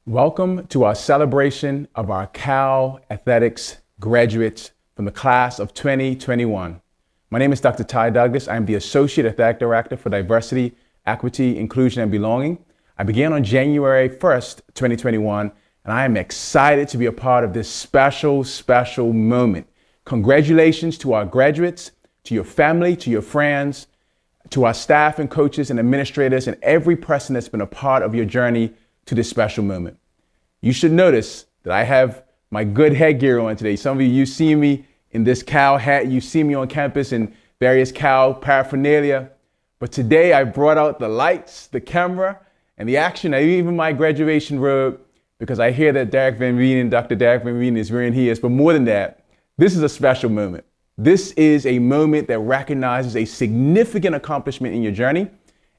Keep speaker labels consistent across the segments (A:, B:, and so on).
A: Welcome to our celebration of our Cal Athletics graduates from the class of 2021. My name is Dr. Ty Douglas. I am the Associate Athletic Director for Diversity, Equity, Inclusion, and Belonging. I began on January 1st, 2021, and I am excited to be a part of this special moment. Congratulations to our graduates, to your family, to your friends, to our staff and coaches and administrators, and every person that's been a part of your journey to this special moment. You should notice that I have my good headgear on today. Some of you see me in this Cal hat. You see me on campus in various Cal paraphernalia. But today I brought out the lights, the camera, and the action, and even my graduation robe, because I hear that Dr. Derek Van Rienen is wearing his. But more than that, this is a special moment. This is a moment that recognizes a significant accomplishment in your journey,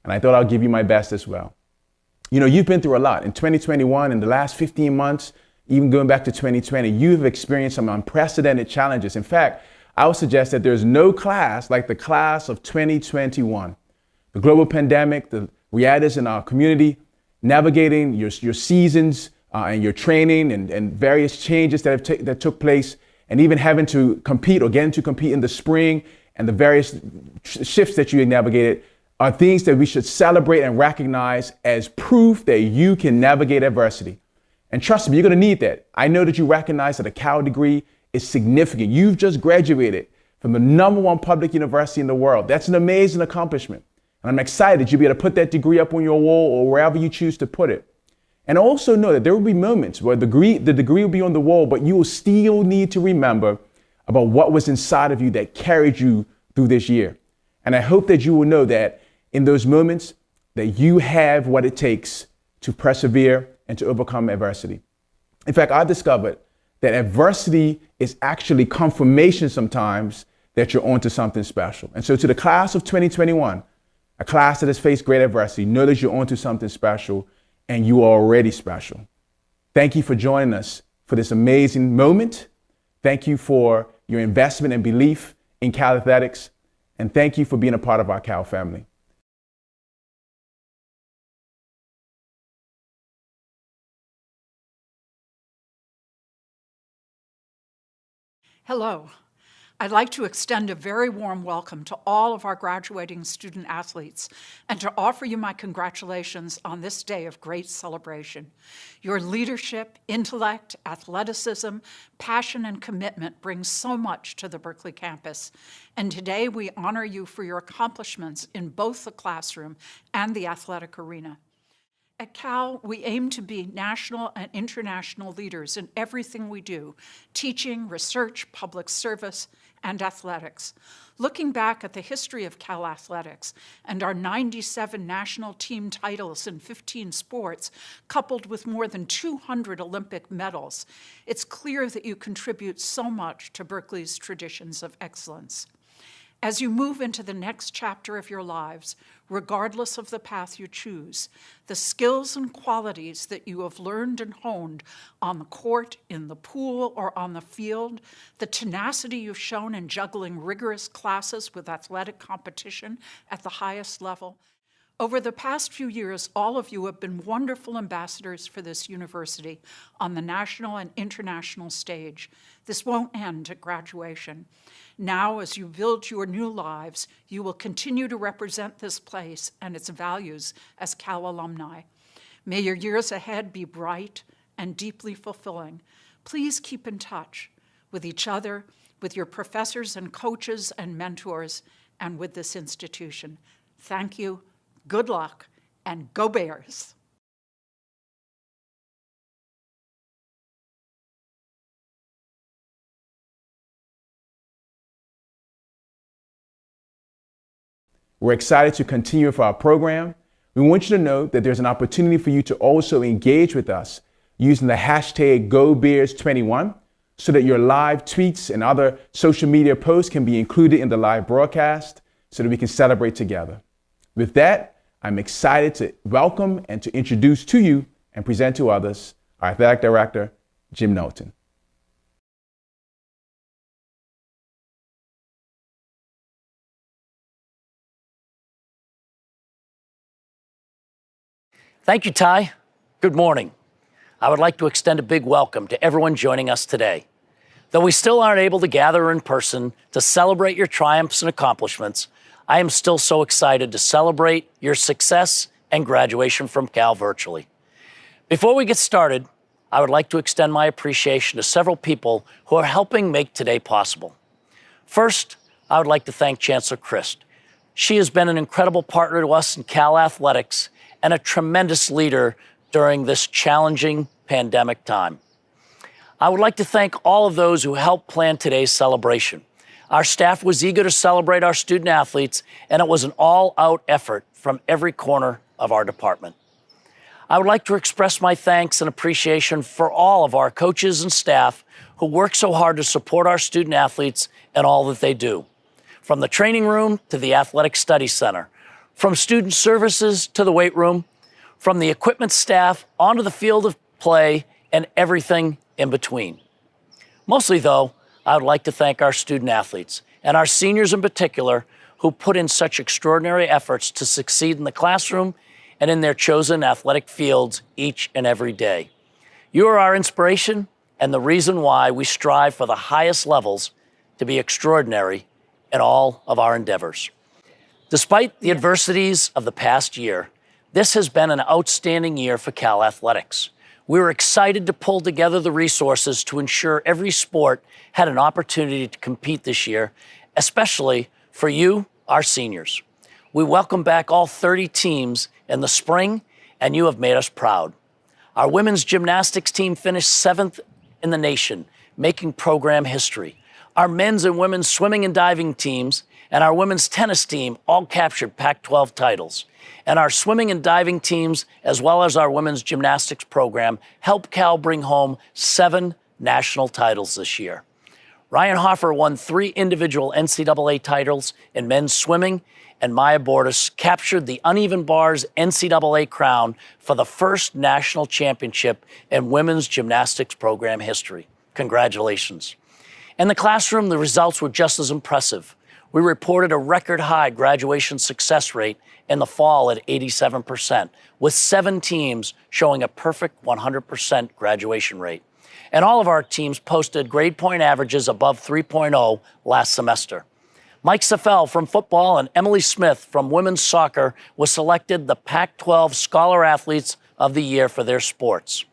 A: and I thought I'll give you my best as well. You know, you've been through a lot. In 2021, in the last 15 months, even going back to 2020, you've experienced some unprecedented challenges. In fact, I would suggest that there's no class like the class of 2021. The global pandemic, the realities in our community, navigating your seasons and your training and various changes that took place, and even having to compete or getting to compete in the spring and the various shifts that you navigated are things that we should celebrate and recognize as proof that you can navigate adversity. And trust me, you're gonna need that. I know that you recognize that a Cal degree is significant. You've just graduated from the #1 public university in the world. That's an amazing accomplishment. And I'm excited that you'll be able to put that degree up on your wall or wherever you choose to put it. And also know that there will be moments where the degree will be on the wall, but you will still need to remember about what was inside of you that carried you through this year. And I hope that you will know that in those moments that you have what it takes to persevere and to overcome adversity. In fact, I discovered that adversity is actually confirmation sometimes that you're onto something special. And so to the class of 2021, a class that has faced great adversity, know that you're onto something special and you are already special. Thank you for joining us for this amazing moment. Thank you for your investment and belief in Cal Athletics. And thank you for being a part of our Cal family.
B: Hello. I'd like to extend a very warm welcome to all of our graduating student athletes and to offer you my congratulations on this day of great celebration. Your leadership, intellect, athleticism, passion, and commitment bring so much to the Berkeley campus. And today we honor you for your accomplishments in both the classroom and the athletic arena. At Cal, we aim to be national and international leaders in everything we do, teaching, research, public service, and athletics. Looking back at the history of Cal Athletics and our 97 national team titles in 15 sports, coupled with more than 200 Olympic medals, it's clear that you contribute so much to Berkeley's traditions of excellence. As you move into the next chapter of your lives, regardless of the path you choose, the skills and qualities that you have learned and honed on the court, in the pool, or on the field, the tenacity you've shown in juggling rigorous classes with athletic competition at the highest level. Over the past few years, all of you have been wonderful ambassadors for this university on the national and international stage. This won't end at graduation. Now, as you build your new lives, you will continue to represent this place and its values as Cal alumni. May your years ahead be bright and deeply fulfilling. Please keep in touch with each other, with your professors and coaches and mentors, and with this institution. Thank you. Good luck, and go Bears!
A: We're excited to continue with our program. We want you to know that there's an opportunity for you to also engage with us using the hashtag GoBears21 so that your live tweets and other social media posts can be included in the live broadcast so that we can celebrate together. With that, I'm excited to welcome and to introduce to you and present to others our Athletic Director, Jim Knowlton.
C: Thank you, Ty. Good morning. I would like to extend a big welcome to everyone joining us today. Though we still aren't able to gather in person to celebrate your triumphs and accomplishments, I am still so excited to celebrate your success and graduation from Cal virtually. Before we get started, I would like to extend my appreciation to several people who are helping make today possible. First, I would like to thank Chancellor Christ. She has been an incredible partner to us in Cal Athletics and a tremendous leader during this challenging pandemic time. I would like to thank all of those who helped plan today's celebration. Our staff was eager to celebrate our student athletes, and it was an all-out effort from every corner of our department. I would like to express my thanks and appreciation for all of our coaches and staff who work so hard to support our student athletes and all that they do. From the training room to the athletic study center, from student services to the weight room, from the equipment staff onto the field of play and everything in between. Mostly, though, I would like to thank our student athletes and our seniors in particular who put in such extraordinary efforts to succeed in the classroom and in their chosen athletic fields each and every day. You are our inspiration and the reason why we strive for the highest levels to be extraordinary in all of our endeavors. Despite the adversities of the past year, this has been an outstanding year for Cal Athletics. We were excited to pull together the resources to ensure every sport had an opportunity to compete this year, especially for you, our seniors. We welcome back all 30 teams in the spring, and you have made us proud. Our women's gymnastics team finished 7th in the nation, making program history. Our men's and women's swimming and diving teams and our women's tennis team all captured Pac-12 titles. And our swimming and diving teams, as well as our women's gymnastics program, helped Cal bring home 7 national titles this year. Ryan Hoffer won 3 individual NCAA titles in men's swimming, and Maya Bordas captured the uneven bars NCAA crown for the first national championship in women's gymnastics program history. Congratulations. In the classroom, the results were just as impressive. We reported a record high graduation success rate in the fall at 87%, with 7 teams showing a perfect 100% graduation rate. And all of our teams posted grade point averages above 3.0 last semester. Mike Safel from football and Emily Smith from women's soccer was selected the Pac-12 Scholar Athletes of the Year for their sports.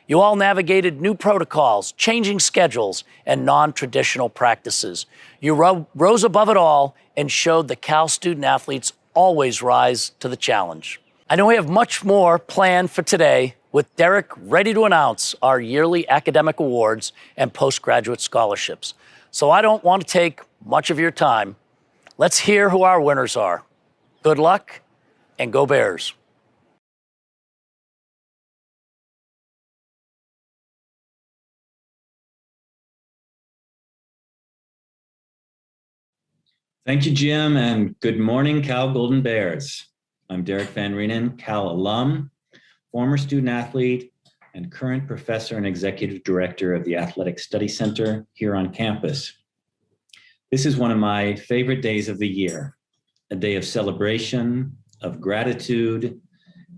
C: You all navigated new protocols, changing schedules, and non-traditional practices. You rose above it all and showed the Cal student athletes always rise to the challenge. I know we have much more planned for today, with Derek ready to announce our yearly academic awards and postgraduate scholarships. So I don't want to take much of your time. Let's hear who our winners are. Good luck, and go Bears.
D: Thank you, Jim, and good morning, Cal Golden Bears. I'm Derek Van Reenen, Cal alum, former student athlete, and current professor and executive director of the Athletic Study Center here on campus. This is one of my favorite days of the year, a day of celebration, of gratitude,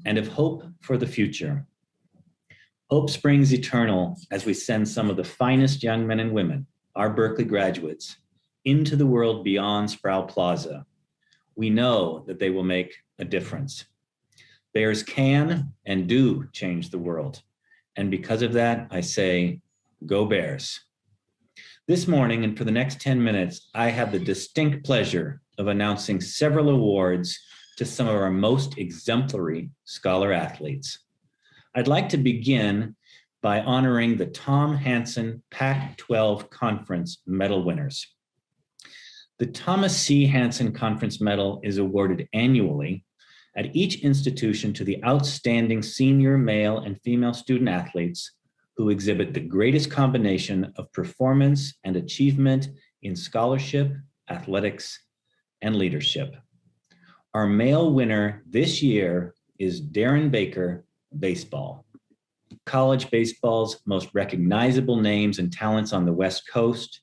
D: and of hope for the future. Hope springs eternal as we send some of the finest young men and women, our Berkeley graduates, into the world beyond Sproul Plaza. We know that they will make a difference. Bears can and do change the world. And because of that, I say, go Bears. This morning and for the next 10 minutes, I have the distinct pleasure of announcing several awards to some of our most exemplary scholar athletes. I'd like to begin by honoring the Tom Hansen Pac-12 Conference medal winners. The Thomas C. Hansen Conference Medal is awarded annually at each institution to the outstanding senior male and female student athletes who exhibit the greatest combination of performance and achievement in scholarship, athletics, and leadership. Our male winner this year is Darren Baker, baseball. College baseball's most recognizable names and talents on the West Coast.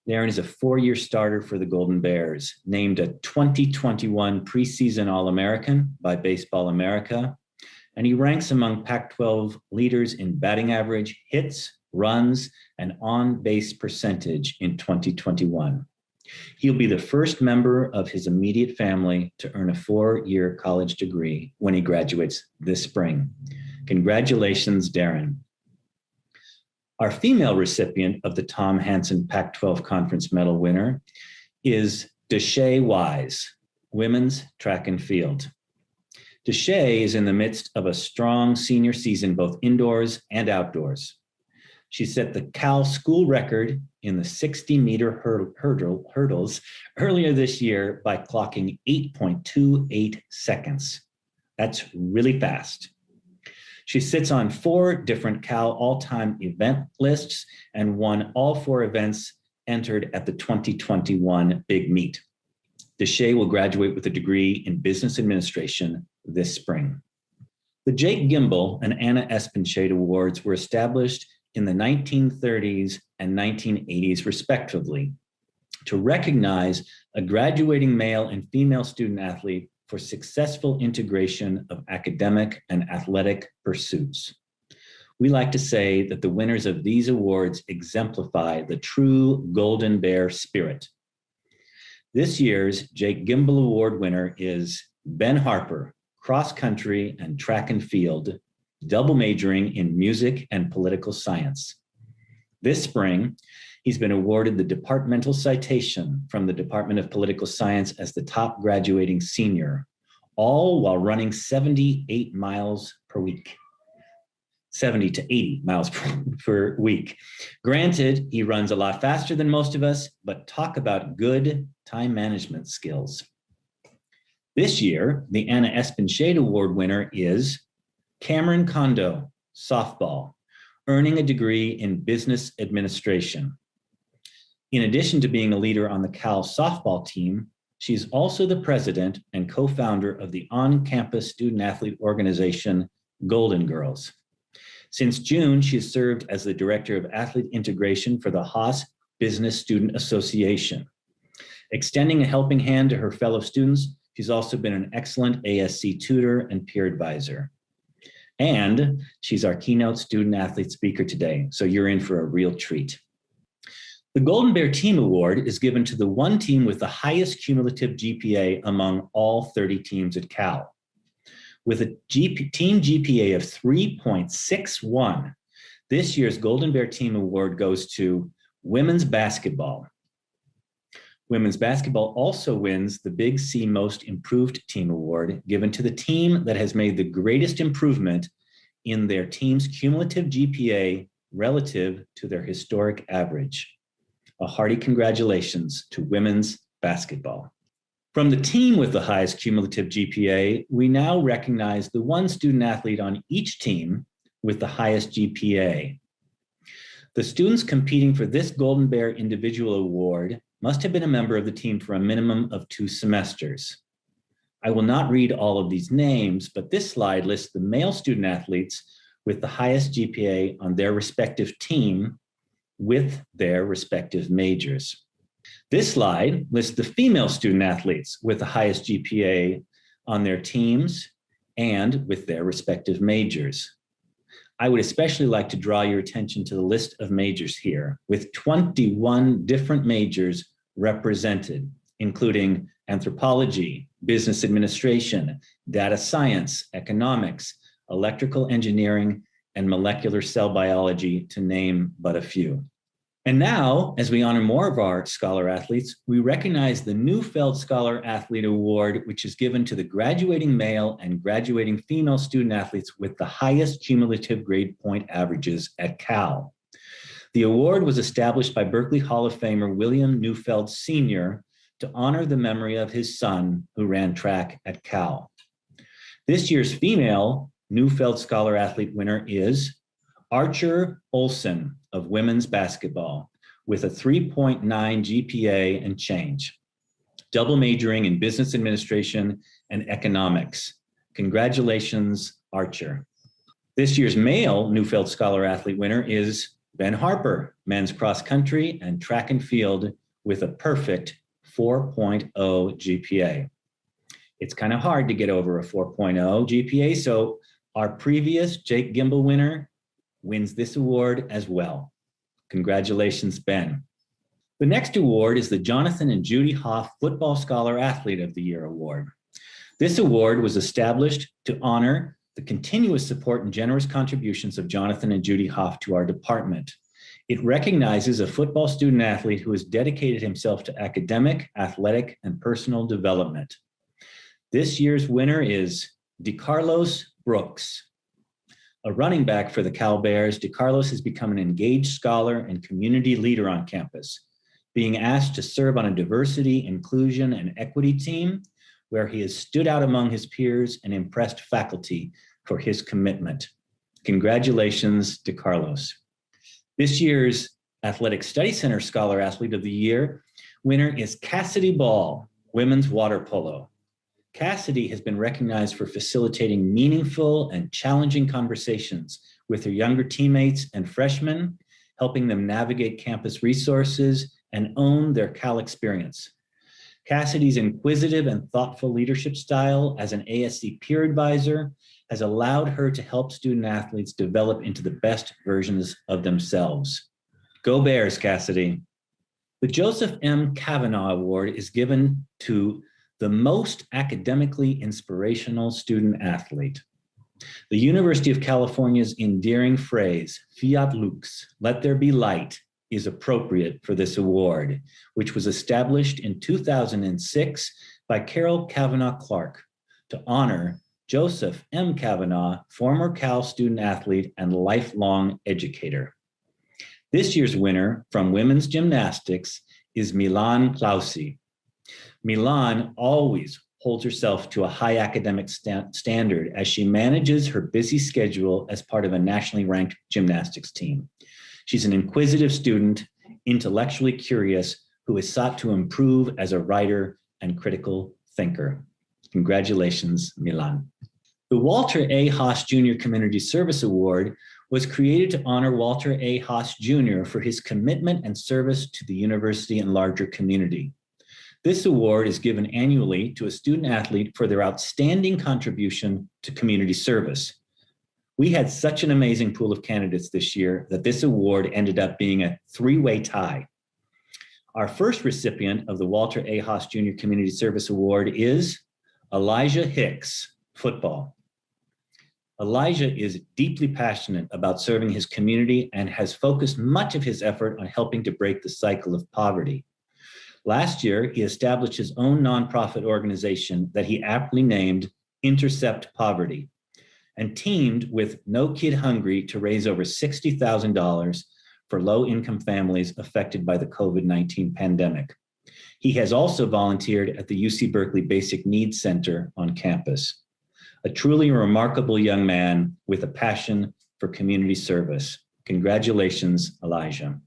D: Darren is a 4-year starter for the Golden Bears, named a 2021 preseason All-American by Baseball America, and he ranks among Pac-12 leaders in batting average, hits, runs, and on-base percentage in 2021. He'll be the first member of his immediate family to earn a 4-year college degree when he graduates this spring. Congratulations, Darren. Our female recipient of the Tom Hansen Pac-12 Conference Medal winner is Deshae Wise, women's track and field. Deshae is in the midst of a strong senior season, both indoors and outdoors. She set the Cal school record in the 60-meter hurdles earlier this year by clocking 8.28 seconds. That's really fast. She sits on 4 different Cal all-time event lists and won all 4 events entered at the 2021 Big Meet. Deshae will graduate with a degree in business administration this spring. The Jake Gimbel and Anna Espenshade Awards were established in the 1930s and 1980s, respectively, to recognize a graduating male and female student athlete for successful integration of academic and athletic pursuits. We like to say that the winners of these awards exemplify the true Golden Bear spirit. This year's Jake Gimbel Award winner is Ben Harper, cross country and track and field, double majoring in music and political science. This spring, he's been awarded the departmental citation from the Department of Political Science as the top graduating senior, all while running 78 miles per week. 70 to 80 miles per week. Granted, he runs a lot faster than most of us, but talk about good time management skills. This year, the Anna Espenshade Award winner is Cameron Kondo, softball, earning a degree in business administration. In addition to being a leader on the Cal softball team, she's also the president and co-founder of the on-campus student-athlete organization, Golden Girls. Since June, she has served as the director of athlete integration for the Haas Business Student Association. Extending a helping hand to her fellow students, she's also been an excellent ASC tutor and peer advisor. And she's our keynote student athlete speaker today, so you're in for a real treat. The Golden Bear Team Award is given to the one team with the highest cumulative GPA among all 30 teams at Cal. With a team GPA of 3.61, this year's Golden Bear Team Award goes to women's basketball. Women's basketball also wins the Big C Most Improved Team Award, given to the team that has made the greatest improvement in their team's cumulative GPA relative to their historic average. A hearty congratulations to women's basketball. From the team with the highest cumulative GPA, we now recognize the one student athlete on each team with the highest GPA. The students competing for this Golden Bear Individual Award must have been a member of the team for a minimum of 2 semesters. I will not read all of these names, but this slide lists the male student athletes with the highest GPA on their respective team with their respective majors. This slide lists the female student athletes with the highest GPA on their teams and with their respective majors. I would especially like to draw your attention to the list of majors here, with 21 different majors represented, including anthropology, business administration, data science, economics, electrical engineering, and molecular cell biology, to name but a few. And now, as we honor more of our scholar athletes, we recognize the Neufeld Scholar Athlete Award, which is given to the graduating male and graduating female student athletes with the highest cumulative grade point averages at Cal. The award was established by Berkeley Hall of Famer William Neufeld Sr. to honor the memory of his son who ran track at Cal. This year's female Neufeld Scholar Athlete winner is Archer Olsen of women's basketball with a 3.9 GPA and change, double majoring in business administration and economics. Congratulations, Archer. This year's male Neufeld Scholar Athlete winner is Ben Harper, men's cross country and track and field with a perfect 4.0 GPA. It's kind of hard to get over a 4.0 GPA, so Our previous Jake Gimbel winner wins this award as well. Congratulations, Ben. The next award is the Jonathan and Judy Hoff Football Scholar Athlete of the Year Award. This award was established to honor the continuous support and generous contributions of Jonathan and Judy Hoff to our department. It recognizes a football student athlete who has dedicated himself to academic, athletic, and personal development. This year's winner is DeCarlos Brooks. A running back for the Cal Bears, DeCarlos has become an engaged scholar and community leader on campus, being asked to serve on a diversity, inclusion, and equity team where he has stood out among his peers and impressed faculty for his commitment. Congratulations, DeCarlos. This year's Athletic Study Center Scholar Athlete of the Year winner is Cassidy Ball, women's water polo. Cassidy has been recognized for facilitating meaningful and challenging conversations with her younger teammates and freshmen, helping them navigate campus resources and own their Cal experience. Cassidy's inquisitive and thoughtful leadership style as an ASC peer advisor has allowed her to help student athletes develop into the best versions of themselves. Go Bears, Cassidy. The Joseph M. Kavanaugh Award is given to the most academically inspirational student athlete. The University of California's endearing phrase, fiat lux, let there be light, is appropriate for this award, which was established in 2006 by Carol Kavanaugh Clark to honor Joseph M. Kavanaugh, former Cal student athlete and lifelong educator. This year's winner from women's gymnastics is Milan Clausi. Milan always holds herself to a high academic standard as she manages her busy schedule as part of a nationally ranked gymnastics team. She's an inquisitive student, intellectually curious, who has sought to improve as a writer and critical thinker. Congratulations, Milan. The Walter A. Haas Jr. Community Service Award was created to honor Walter A. Haas Jr. for his commitment and service to the university and larger community. This award is given annually to a student athlete for their outstanding contribution to community service. We had such an amazing pool of candidates this year that this award ended up being a three-way tie. Our first recipient of the Walter A. Haas Jr. Community Service Award is Elijah Hicks, football. Elijah is deeply passionate about serving his community and has focused much of his effort on helping to break the cycle of poverty. Last year, he established his own nonprofit organization that he aptly named Intercept Poverty and teamed with No Kid Hungry to raise over $60,000 for low-income families affected by the COVID-19 pandemic. He has also volunteered at the UC Berkeley Basic Needs Center on campus. A truly remarkable young man with a passion for community service. Congratulations, Elijah.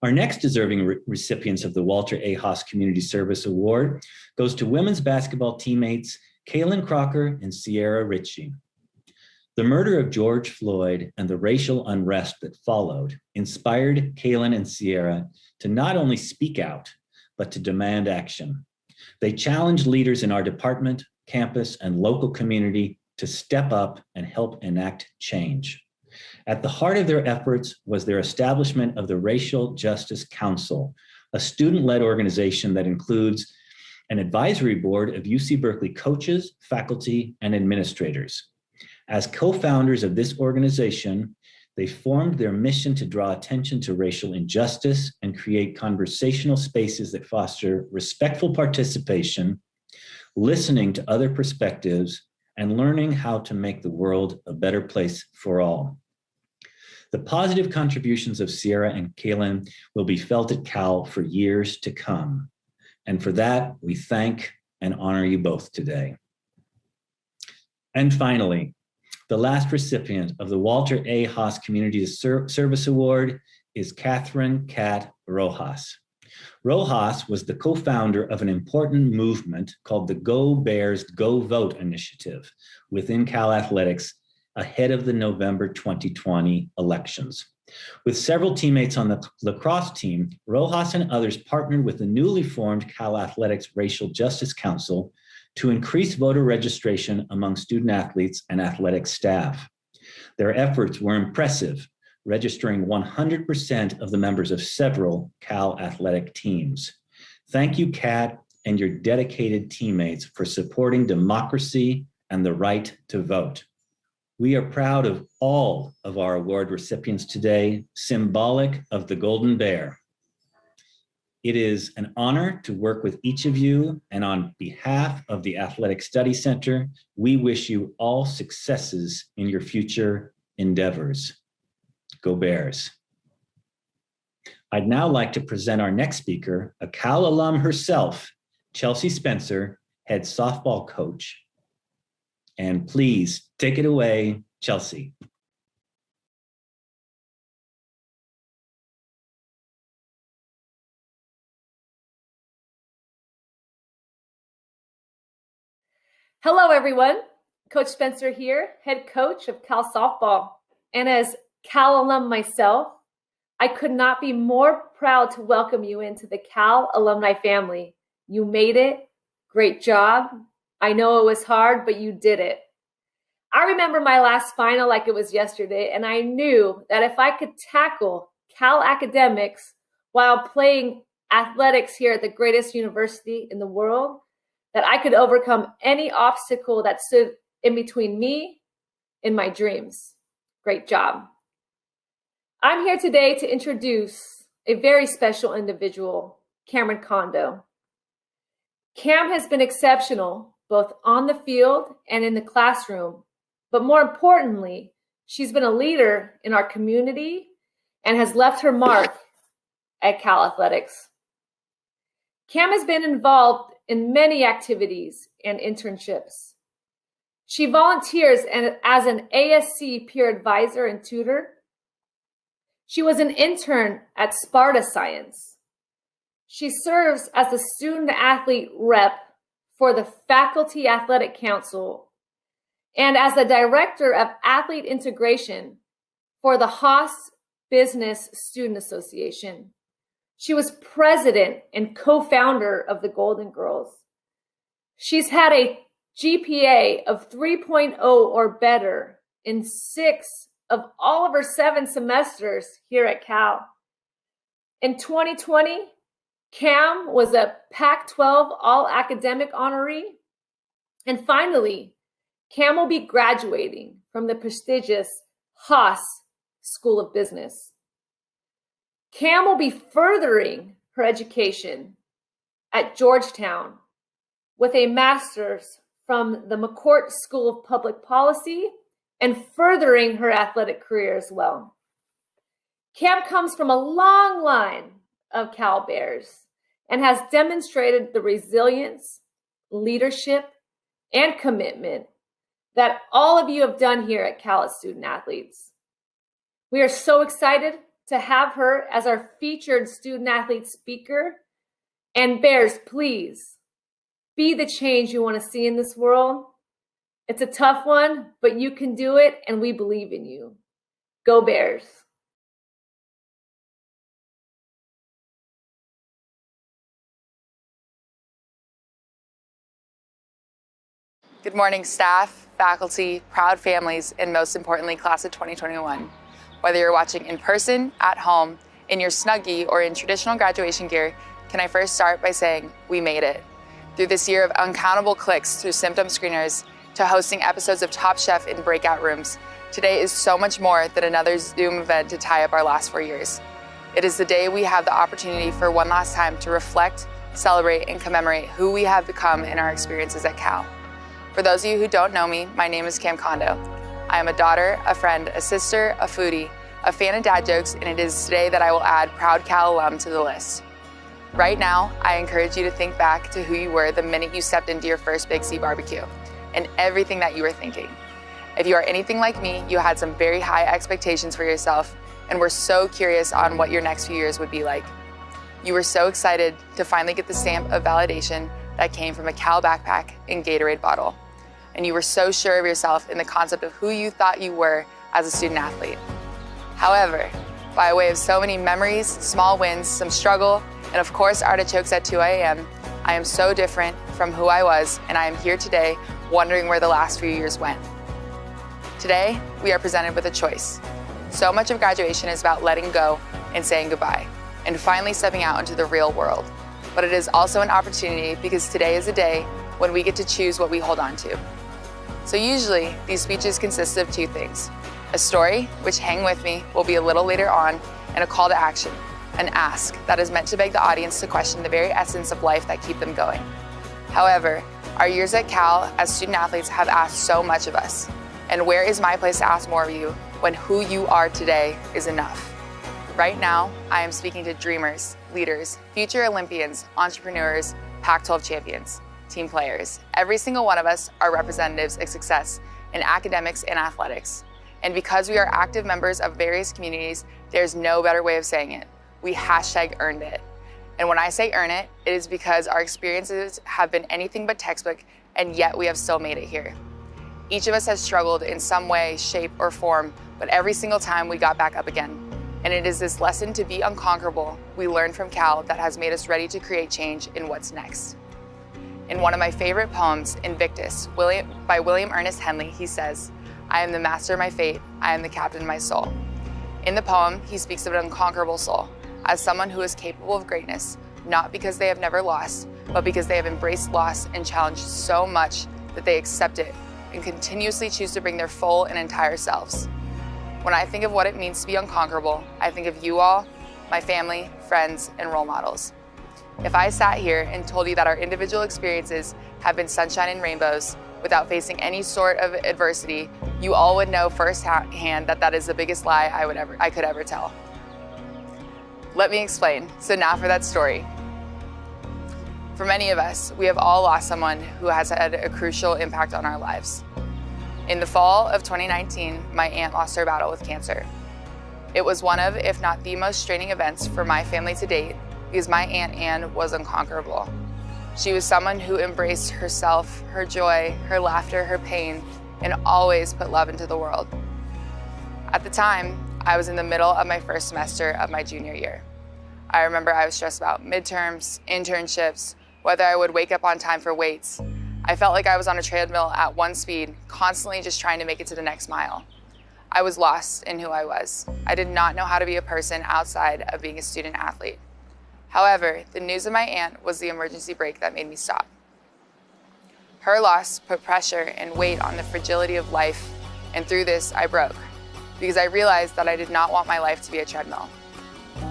D: Our next deserving recipients of the Walter A. Haas Community Service Award goes to women's basketball teammates CALEN Crocker and Sierra Ritchie. The murder of George Floyd and the racial unrest that followed inspired CALEN and Sierra to not only speak out, but to demand action. They challenged leaders in our department, campus, and local community to step up and help enact change. At the heart of their efforts was their establishment of the Racial Justice Council, a student-led organization that includes an advisory board of UC Berkeley coaches, faculty, and administrators. As co-founders of this organization, they formed their mission to draw attention to racial injustice and create conversational spaces that foster respectful participation, listening to other perspectives, and learning how to make the world a better place for all. The positive contributions of Sierra and CALEN will be felt at Cal for years to come. And for that, we thank and honor you both today. And finally, the last recipient of the Walter A. Haas Community Service Award is Catherine Kat Rojas. Rojas was the co-founder of an important movement called the Go Bears, Go Vote initiative within Cal Athletics ahead of the November 2020 elections. With several teammates on the lacrosse team, Rojas and others partnered with the newly formed Cal Athletics Racial Justice Council to increase voter registration among student athletes and athletic staff. Their efforts were impressive, registering 100% of the members of several Cal athletic teams. Thank you, Kat, and your dedicated teammates for supporting democracy and the right to vote. We are proud of all of our award recipients today, symbolic of the Golden Bear. It is an honor to work with each of you, and on behalf of the Athletic Study Center, we wish you all successes in your future endeavors. Go Bears. I'd now like to present our next speaker, a Cal alum herself, Chelsea Spencer, head softball coach. And please take it away, Chelsea.
E: Hello, everyone. Coach Spencer here, head coach of Cal softball. And as Cal alum myself, I could not be more proud to welcome you into the Cal alumni family. You made it. Great job. I know it was hard, but you did it. I remember my last final like it was yesterday, and I knew that if I could tackle Cal academics while playing athletics here at the greatest university in the world, that I could overcome any obstacle that stood in between me and my dreams. Great job. I'm here today to introduce a very special individual, Cameron Kondo. Cam has been exceptional, both on the field and in the classroom, but more importantly, she's been a leader in our community and has left her mark at Cal Athletics. Cam has been involved in many activities and internships. She volunteers as an ASC peer advisor and tutor. She was an intern at Sparta Science. She serves as the student athlete rep for the Faculty Athletic Council and as the director of athlete integration for the Haas Business Student Association. She was president and co-founder of the Golden Girls. She's had a GPA of 3.0 or better in 6 of all of her 7 semesters here at Cal. In 2020, Cam was a Pac-12 All-Academic honoree. And finally, Cam will be graduating from the prestigious Haas School of Business. Cam will be furthering her education at Georgetown with a master's from the McCourt School of Public Policy and furthering her athletic career as well. Cam comes from a long line of Cal Bears and has demonstrated the resilience, leadership, and commitment that all of you have done here at Cal as student athletes. We are so excited to have her as our featured student athlete speaker. And Bears, please be the change you want to see in this world. It's a tough one, but you can do it, and we believe in you. Go Bears.
F: Good morning, staff, faculty, proud families, and most importantly, class of 2021. Whether you're watching in person, at home, in your Snuggie, or in traditional graduation gear, can I first start by saying we made it. Through this year of uncountable clicks through symptom screeners to hosting episodes of Top Chef in breakout rooms, today is so much more than another Zoom event to tie up our last 4 years. It is the day we have the opportunity for one last time to reflect, celebrate, and commemorate who we have become in our experiences at Cal. For those of you who don't know me, my name is Cam Kondo. I am a daughter, a friend, a sister, a foodie, a fan of dad jokes, and it is today that I will add proud Cal alum to the list. Right now, I encourage you to think back to who you were the minute you stepped into your first Big C barbecue and everything that you were thinking. If you are anything like me, you had some very high expectations for yourself and were so curious on what your next few years would be like. You were so excited to finally get the stamp of validation that came from a Cal backpack and Gatorade bottle. And you were so sure of yourself in the concept of who you thought you were as a student athlete. However, by way of so many memories, small wins, some struggle, and of course artichokes at 2 a.m., I am so different from who I was, and I am here today wondering where the last few years went. Today, we are presented with a choice. So much of graduation is about letting go and saying goodbye, and finally stepping out into the real world. But it is also an opportunity because today is a day when we get to choose what we hold on to. So usually, these speeches consist of two things. A story, which hang with me, will be a little later on, and a call to action, an ask that is meant to beg the audience to question the very essence of life that keep them going. However, our years at Cal as student athletes have asked so much of us. And where is my place to ask more of you when who you are today is enough? Right now, I am speaking to dreamers, leaders, future Olympians, entrepreneurs, Pac-12 champions, team players. Every single one of us are representatives of success in academics and athletics. And because we are active members of various communities, there's no better way of saying it. We #earned it. And when I say earn it, it is because our experiences have been anything but textbook, and yet we have still made it here. Each of us has struggled in some way, shape, or form, but every single time we got back up again. And it is this lesson to be unconquerable we learned from Cal that has made us ready to create change in what's next. In one of my favorite poems, Invictus, by William Ernest Henley, he says, "I am the master of my fate, I am the captain of my soul." In the poem, he speaks of an unconquerable soul, as someone who is capable of greatness, not because they have never lost, but because they have embraced loss and challenged so much that they accept it and continuously choose to bring their full and entire selves. When I think of what it means to be unconquerable, I think of you all, my family, friends, and role models. If I sat here and told you that our individual experiences have been sunshine and rainbows without facing any sort of adversity, you all would know firsthand that that is the biggest lie I could ever tell. Let me explain. So now for that story. For many of us, we have all lost someone who has had a crucial impact on our lives. In the fall of 2019, my aunt lost her battle with cancer. It was one of, if not the most straining events for my family to date, because my Aunt Anne was unconquerable. She was someone who embraced herself, her joy, her laughter, her pain, and always put love into the world. At the time, I was in the middle of my first semester of my junior year. I remember I was stressed about midterms, internships, whether I would wake up on time for weights. I felt like I was on a treadmill at one speed, constantly just trying to make it to the next mile. I was lost in who I was. I did not know how to be a person outside of being a student athlete. However, the news of my aunt was the emergency brake that made me stop. Her loss put pressure and weight on the fragility of life, and through this, I broke, because I realized that I did not want my life to be a treadmill.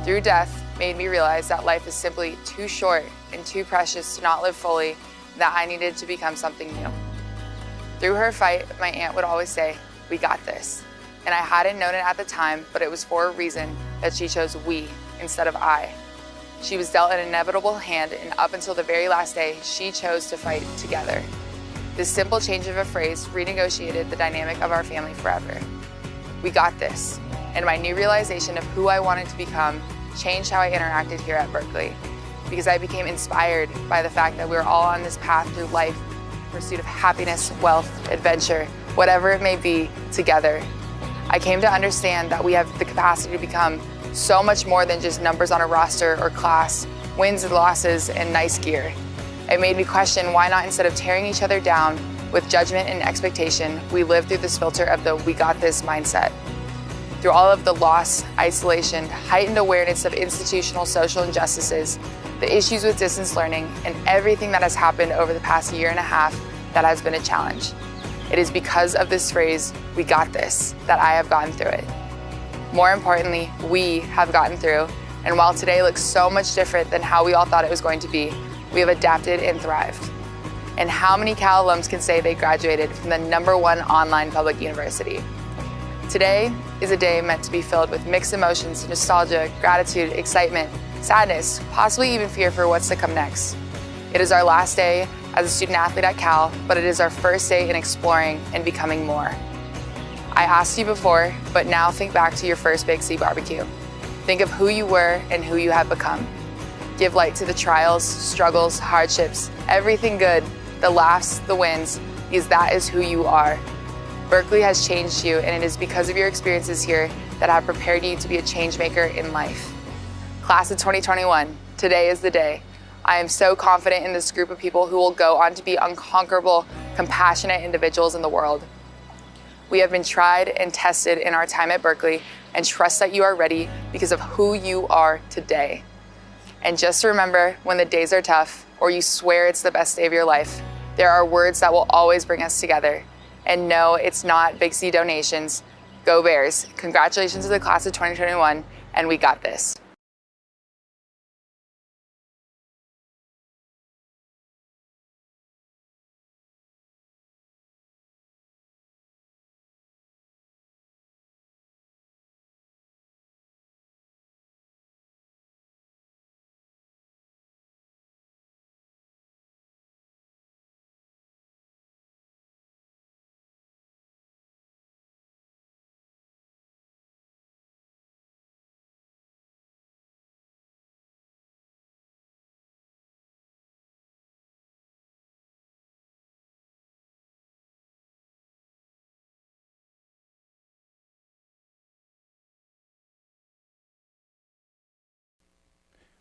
F: Through death made me realize that life is simply too short and too precious to not live fully, that I needed to become something new. Through her fight, my aunt would always say, "We got this." And I hadn't known it at the time, but it was for a reason that she chose we instead of I. She was dealt an inevitable hand, and up until the very last day, she chose to fight together. This simple change of a phrase renegotiated the dynamic of our family forever. We got this, and my new realization of who I wanted to become changed how I interacted here at Berkeley, because I became inspired by the fact that we're all on this path through life, in pursuit of happiness, wealth, adventure, whatever it may be, together. I came to understand that we have the capacity to become so much more than just numbers on a roster or class, wins and losses, and nice gear. It made me question why not, instead of tearing each other down with judgment and expectation, we live through this filter of the "we got this" mindset. Through all of the loss, isolation, heightened awareness of institutional social injustices, the issues with distance learning, and everything that has happened over the past year and a half, that has been a challenge. It is because of this phrase, "we got this," that I have gotten through it. More importantly, we have gotten through, and while today looks so much different than how we all thought it was going to be, we have adapted and thrived. And how many Cal alums can say they graduated from the #1 online public university? Today is a day meant to be filled with mixed emotions, nostalgia, gratitude, excitement, sadness, possibly even fear for what's to come next. It is our last day as a student athlete at Cal, but it is our first day in exploring and becoming more. I asked you before, but now think back to your first Big C barbecue. Think of who you were and who you have become. Give light to the trials, struggles, hardships, everything good, the laughs, the wins, because that is who you are. Berkeley has changed you, and it is because of your experiences here that have prepared you to be a change maker in life. Class of 2021, today is the day. I am so confident in this group of people who will go on to be unconquerable, compassionate individuals in the world. We have been tried and tested in our time at Berkeley and trust that you are ready because of who you are today. And just remember, when the days are tough or you swear it's the best day of your life, there are words that will always bring us together. And no, it's not Big C donations. Go Bears. Congratulations to the class of 2021, and we got this.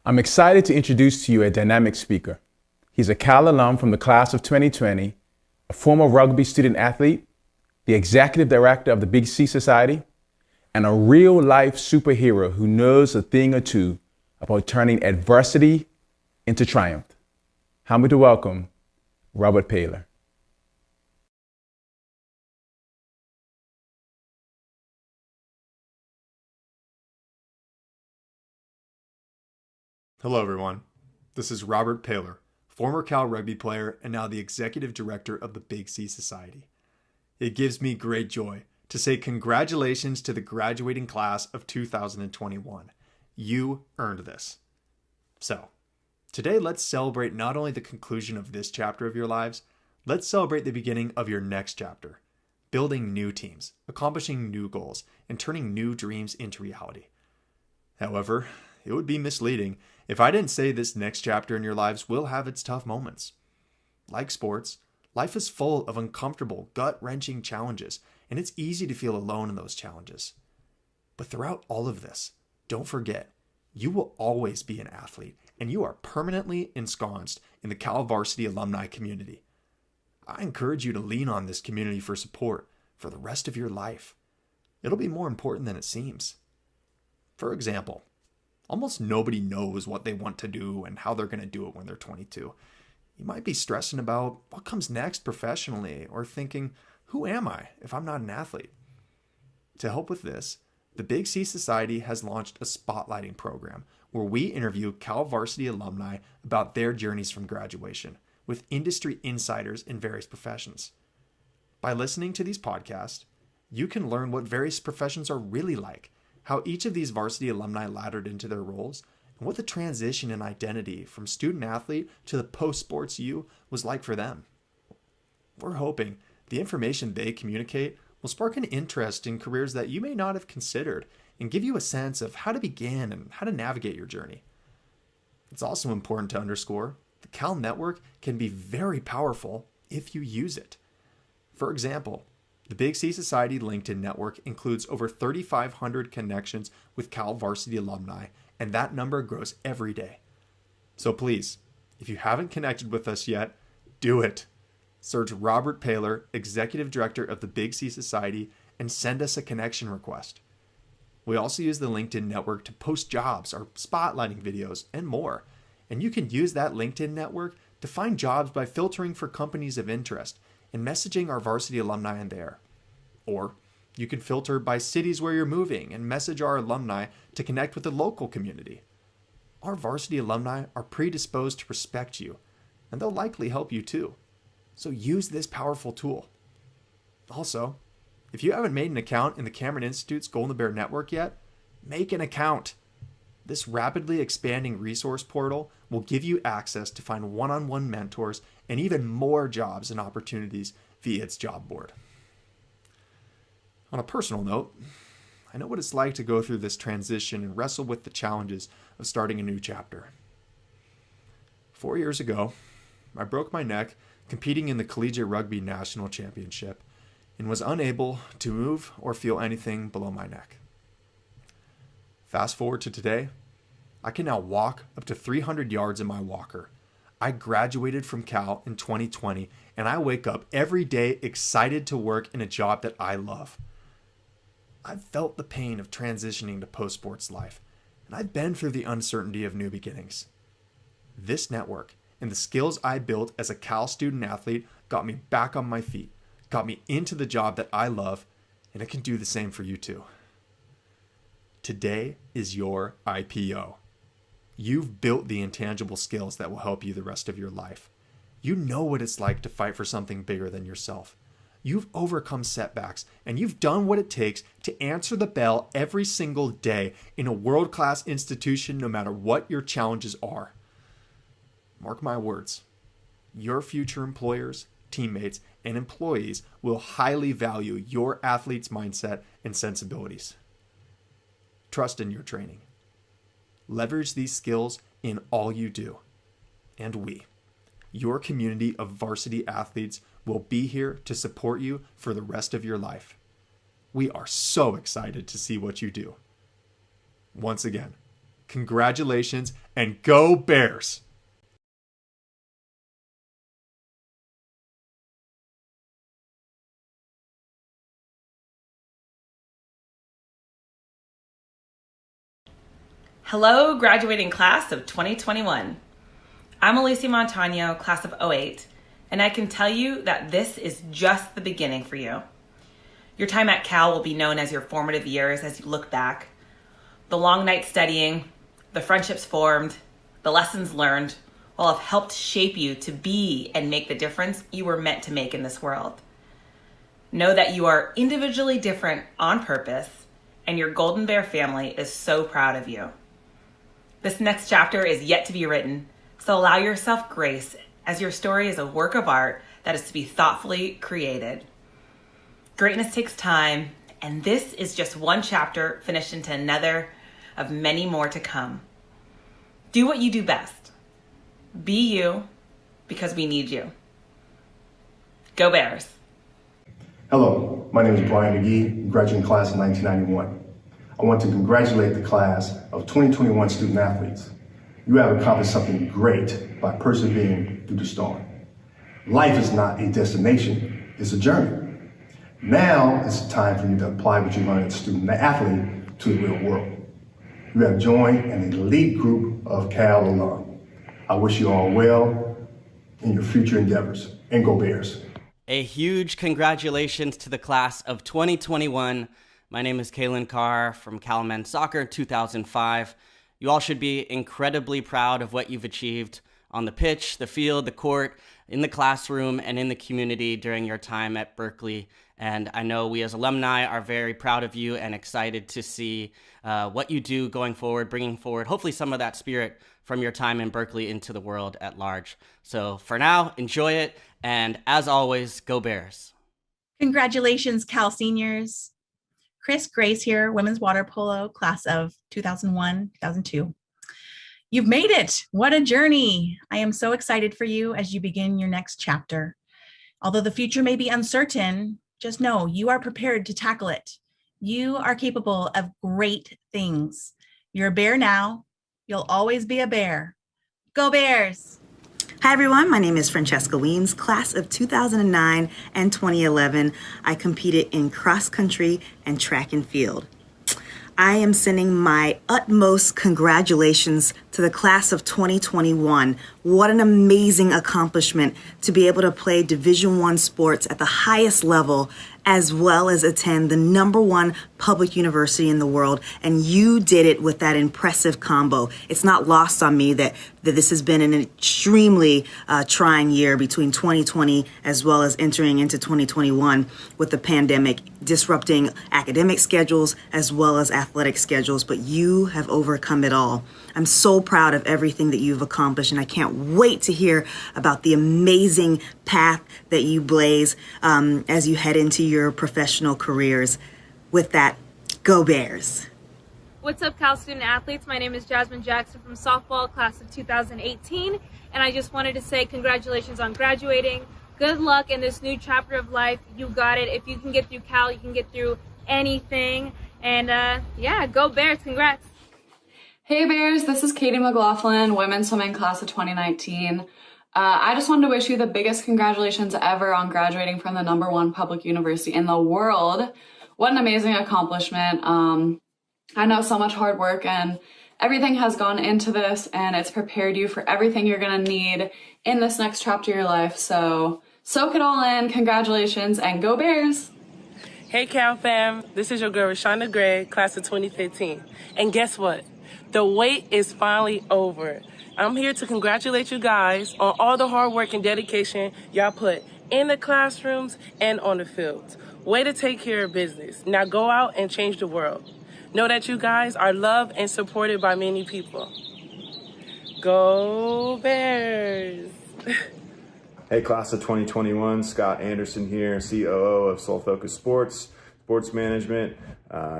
A: I'm excited to introduce to you a dynamic speaker. He's a Cal alum from the class of 2020, a former rugby student athlete, the executive director of the Big C Society, and a real-life superhero who knows a thing or two about turning adversity into triumph. Help me to welcome Robert PAYLOR.
G: Hello everyone, this is Robert PAYLOR, former Cal rugby player and now the executive director of the Big C Society. It gives me great joy to say congratulations to the graduating class of 2021. You earned this. So, today let's celebrate not only the conclusion of this chapter of your lives, let's celebrate the beginning of your next chapter, building new teams, accomplishing new goals, and turning new dreams into reality. However, it would be misleading if I didn't say this next chapter in your lives will have its tough moments. Like sports, life is full of uncomfortable, gut-wrenching challenges, and it's easy to feel alone in those challenges. But throughout all of this, don't forget, you will always be an athlete, and you are permanently ensconced in the Cal Varsity alumni community. I encourage you to lean on this community for support for the rest of your life. It'll be more important than it seems. For example, almost nobody knows what they want to do and how they're going to do it when they're 22. You might be stressing about what comes next professionally or thinking, who am I if I'm not an athlete? To help with this, the Big C Society has launched a spotlighting program where we interview Cal Varsity alumni about their journeys from graduation with industry insiders in various professions. By listening to these podcasts, you can learn what various professions are really like, how each of these varsity alumni laddered into their roles, and what the transition in identity from student athlete to the post-sports you was like for them. We're hoping the information they communicate will spark an interest in careers that you may not have considered and give you a sense of how to begin and how to navigate your journey. It's also important to underscore the Cal Network can be very powerful if you use it. For example, the Big C Society LinkedIn network includes over 3,500 connections with Cal Varsity alumni, and that number grows every day. So please, if you haven't connected with us yet, do it. Search Robert PAYLOR, Executive Director of the Big C Society, and send us a connection request. We also use the LinkedIn network to post jobs, our spotlighting videos, and more. And you can use that LinkedIn network to find jobs by filtering for companies of interest and messaging our varsity alumni in there. Or you can filter by cities where you're moving and message our alumni to connect with the local community. Our varsity alumni are predisposed to respect you, and they'll likely help you too. So use this powerful tool. Also, if you haven't made an account in the Cameron Institute's Golden Bear Network yet, make an account. This rapidly expanding resource portal will give you access to find one-on-one mentors and even more jobs and opportunities via its job board. On a personal note, I know what it's like to go through this transition and wrestle with the challenges of starting a new chapter. 4 years ago, I broke my neck competing in the Collegiate Rugby National Championship and was unable to move or feel anything below my neck. Fast forward to today, I can now walk up to 300 yards in my walker I graduated from Cal in 2020, and I wake up every day excited to work in a job that I love. I've felt the pain of transitioning to post-sports life, and I've been through the uncertainty of new beginnings. This network and the skills I built as a Cal student athlete got me back on my feet, got me into the job that I love, and it can do the same for you too. Today is your IPO. You've built the intangible skills that will help you the rest of your life. You know what it's like to fight for something bigger than yourself. You've overcome setbacks, and you've done what it takes to answer the bell every single day in a world-class institution, no matter what your challenges are. Mark my words, your future employers, teammates, and employees will highly value your athlete's mindset and sensibilities. Trust in your training. Leverage these skills in all you do. And we, your community of varsity athletes, will be here to support you for the rest of your life. We are so excited to see what you do. Once again, congratulations and go Bears!
H: Hello, graduating class of 2021. I'm ALYSIA Montano, class of 08, and I can tell you that this is just the beginning for you. Your time at Cal will be known as your formative years as you look back. The long nights studying, the friendships formed, the lessons learned will have helped shape you to be and make the difference you were meant to make in this world. Know that you are individually different on purpose, and your Golden Bear family is so proud of you. This next chapter is yet to be written, so allow yourself grace as your story is a work of art that is to be thoughtfully created. Greatness takes time, and this is just one chapter finished into another of many more to come. Do what you do best. Be you, because we need you. Go Bears.
I: Hello, my name is Brian McGee, graduating class of 1991. I want to congratulate the class of 2021 student athletes. You have accomplished something great by persevering through the storm. Life is not a destination, it's a journey. Now it's time for you to apply what you learned as a student athlete to the real world. You have joined an elite group of Cal alum. I wish you all well in your future endeavors, and go Bears.
J: A huge congratulations to the class of 2021. My name is CALEN from Cal Men's Soccer 2005. You all should be incredibly proud of what you've achieved on the pitch, the field, the court, in the classroom, and in the community during your time at Berkeley. And I know we as alumni are very proud of you and excited to see what you do going forward, bringing forward hopefully some of that spirit from your time in Berkeley into the world at large. So for now, enjoy it. And as always, go Bears.
K: Congratulations, Cal seniors. Chris Grace here, women's water polo, class of 2001, 2002. You've made it. What a journey. I am so excited for you as you begin your next chapter. Although the future may be uncertain, just know you are prepared to tackle it. You are capable of great things. You're a bear now. You'll always be a bear. Go Bears.
L: Hi everyone, my name is Francesca WEEMS, class of 2009 and 2011. I competed in cross country and track and field. I am sending my utmost congratulations to the class of 2021. What an amazing accomplishment to be able to play Division I sports at the highest level, as well as attend the #1 public university in the world. And you did it with that impressive combo. It's not lost on me that this has been an extremely trying year between 2020 as well as entering into 2021 with the pandemic disrupting academic schedules as well as athletic schedules, but you have overcome it all. I'm so proud of everything that you've accomplished, and I can't wait to hear about the amazing path that you blaze as you head into your professional careers. With that, go Bears.
E: What's up, Cal student athletes? My name is JAZMYN Jackson from softball, class of 2018, and I just wanted to say congratulations on graduating. Good luck in this new chapter of life. You got it. If you can get through Cal, you can get through anything. And yeah, go Bears. Congrats.
M: Hey Bears, this is Katie McLaughlin, women's swimming class of 2019. I just wanted to wish you the biggest congratulations ever on graduating from the #1 public university in the world. What an amazing accomplishment. I know so much hard work and everything has gone into this, and it's prepared you for everything you're gonna need in this next chapter of your life. So soak it all in, congratulations, and go Bears!
N: Hey Cal fam, this is your girl RESHANDA Gray, class of 2015. And guess what? The wait is finally over. I'm here to congratulate you guys on all the hard work and dedication y'all put in the classrooms and on the fields. Way to take care of business. Now go out and change the world. Know that you guys are loved and supported by many people. Go Bears!
O: Hey, class of 2021, Scott Anderson here, COO of Soul Focus Sports, Sports Management,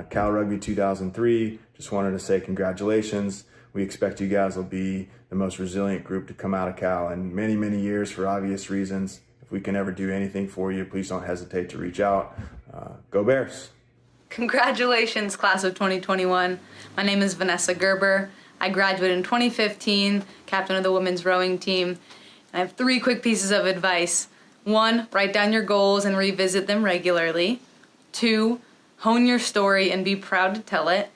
O: Cal Rugby 2003. Just wanted to say congratulations. We expect you guys will be the most resilient group to come out of Cal in many, many years for obvious reasons. If we can ever do anything for you, please don't hesitate to reach out. Go Bears!
P: Congratulations, class of 2021. My name is Vanessa Gerber. I graduated in 2015, captain of the women's rowing team. I have 3 quick pieces of advice. 1, write down your goals and revisit them regularly. 2, hone your story and be proud to tell it.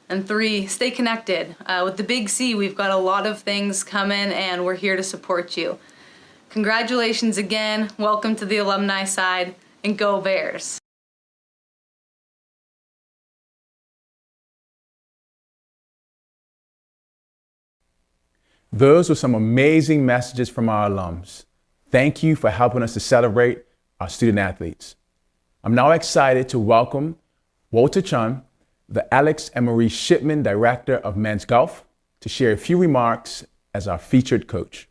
P: And 3, stay connected. With the Big C, we've got a lot of things coming and we're here to support you. Congratulations again, welcome to the alumni side, and go Bears!
A: Those were some amazing messages from our alums. Thank you for helping us to celebrate our student athletes. I'm now excited to welcome Walter Chun, the Alex and Marie Shipman Director of Men's Golf, to share a few remarks as our featured coach.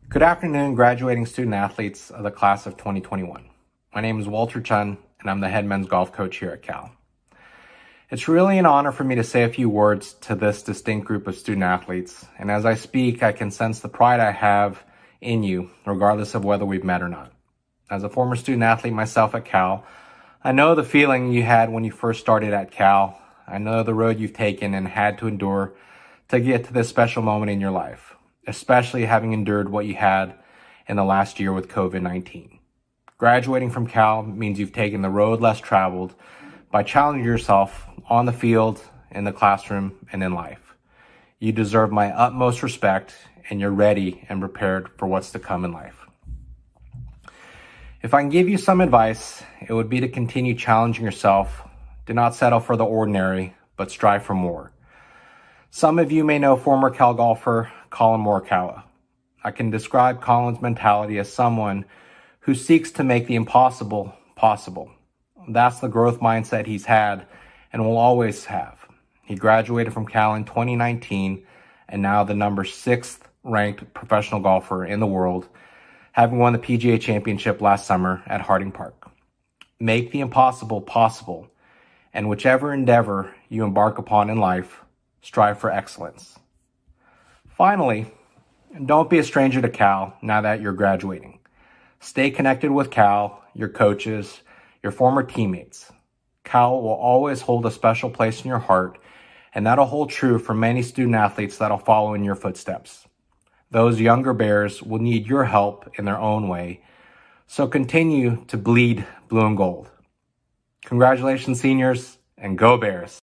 Q: Good afternoon, graduating student athletes of the class of 2021. My name is Walter Chun, and I'm the head men's golf coach here at Cal. It's really an honor for me to say a few words to this distinct group of student athletes, and as I speak, I can sense the pride I have in you, regardless of whether we've met or not. As a former student athlete myself at Cal, I know the feeling you had when you first started at Cal. I know the road you've taken and had to endure to get to this special moment in your life, especially having endured what you had in the last year with COVID-19. Graduating from Cal means you've taken the road less traveled by challenging yourself on the field, in the classroom, and in life. You deserve my utmost respect, and you're ready and prepared for what's to come in life. If I can give you some advice, it would be to continue challenging yourself. Do not settle for the ordinary, but strive for more. Some of you may know former Cal golfer Colin Morikawa. I can describe Colin's mentality as someone who seeks to make the impossible possible. That's the growth mindset he's had and will always have. He graduated from Cal in 2019 and now the number 6th ranked professional golfer in the world, having won the PGA Championship last summer at Harding Park. Make the impossible possible, and whichever endeavor you embark upon in life, strive for excellence. Finally, don't be a stranger to Cal now that you're graduating. Stay connected with Cal, your coaches, your former teammates. Cal will always hold a special place in your heart, and that'll hold true for many student athletes that'll follow in your footsteps. Those younger Bears will need your help in their own way, so continue to bleed blue and gold. Congratulations, seniors, and go Bears!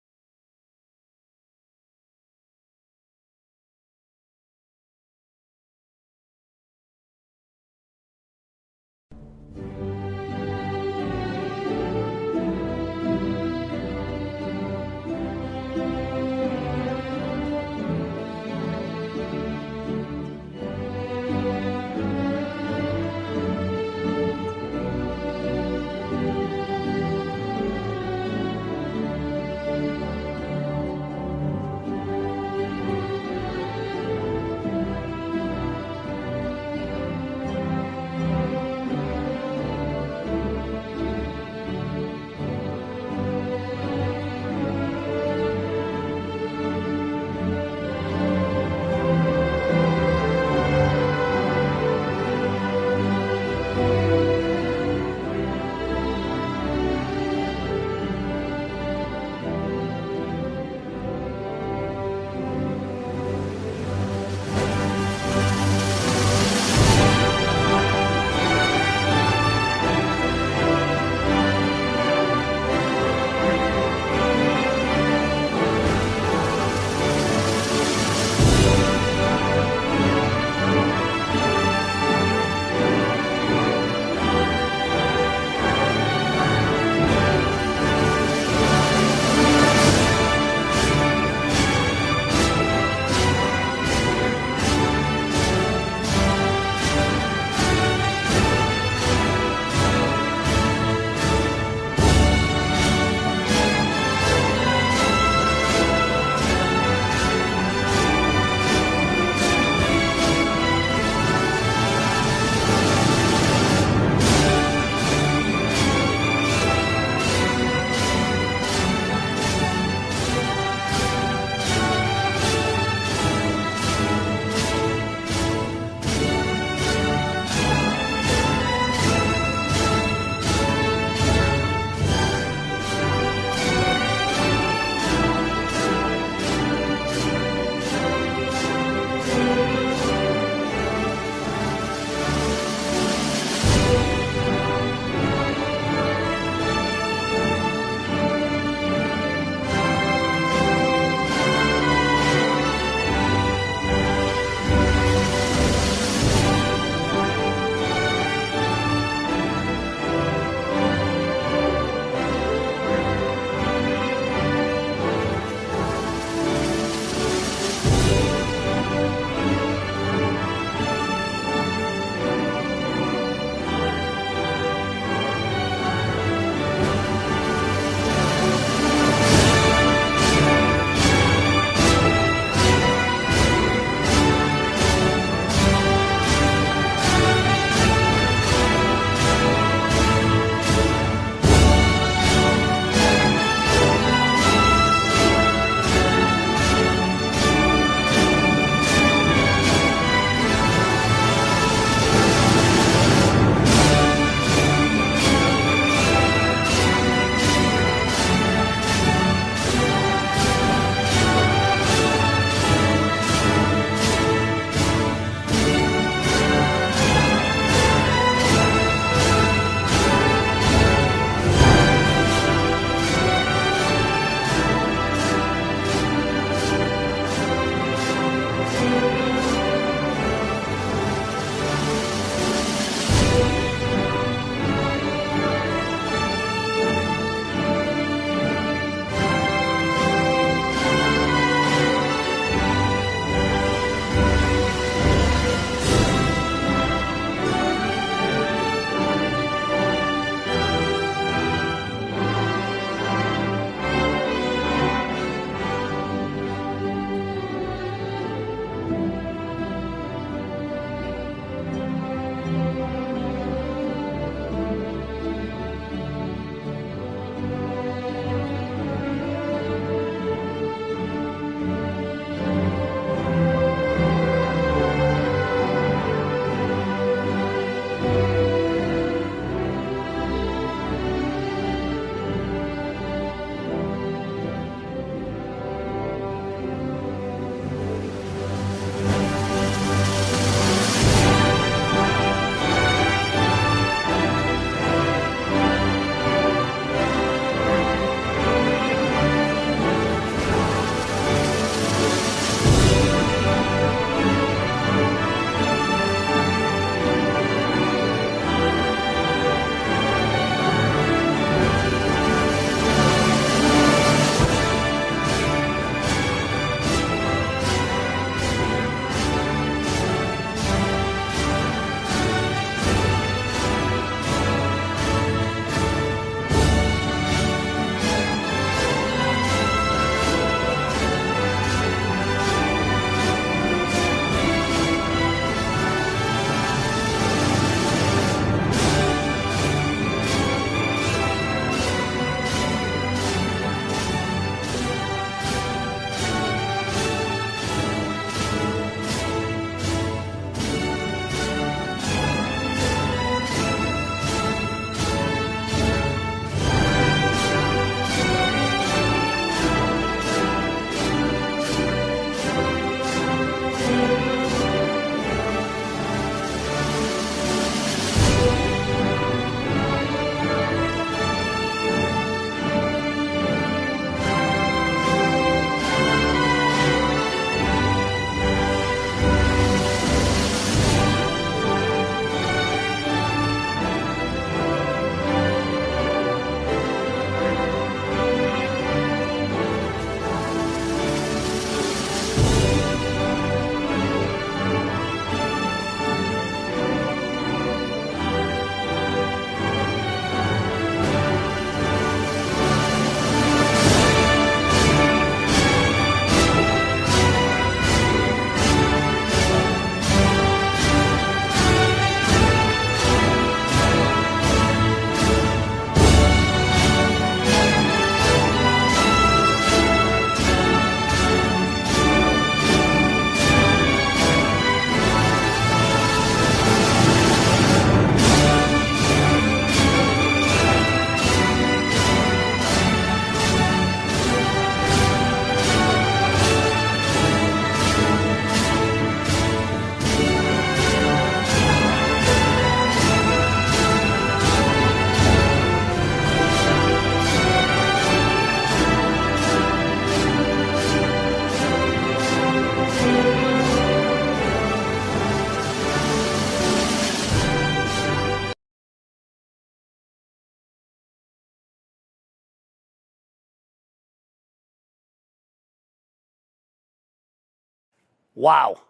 C: Wow.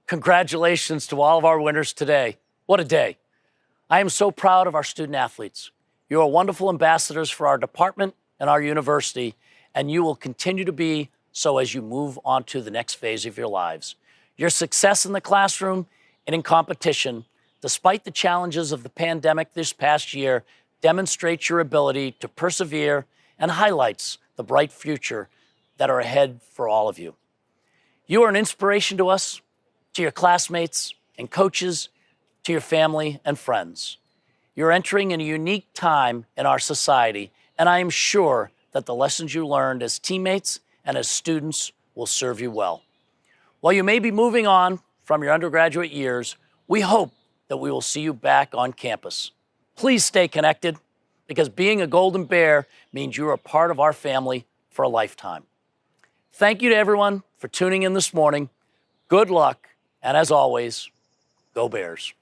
C: Congratulations to all of our winners today. What a day. I am so proud of our student athletes. You are wonderful ambassadors for our department and our university, and you will continue to be so as you move on to the next phase of your lives. Your success in the classroom and in competition, despite the challenges of the pandemic this past year, demonstrates your ability to persevere and highlights the bright future that are ahead for all of you. You are an inspiration to us, to your classmates and coaches, to your family and friends. You're entering in a unique time in our society, and I am sure that the lessons you learned as teammates and as students will serve you well. While you may be moving on from your undergraduate years, we hope that we will see you back on campus. Please stay connected, because being a Golden Bear means you're a part of our family for a lifetime. Thank you to everyone for tuning in this morning. Good luck, and as always, go Bears.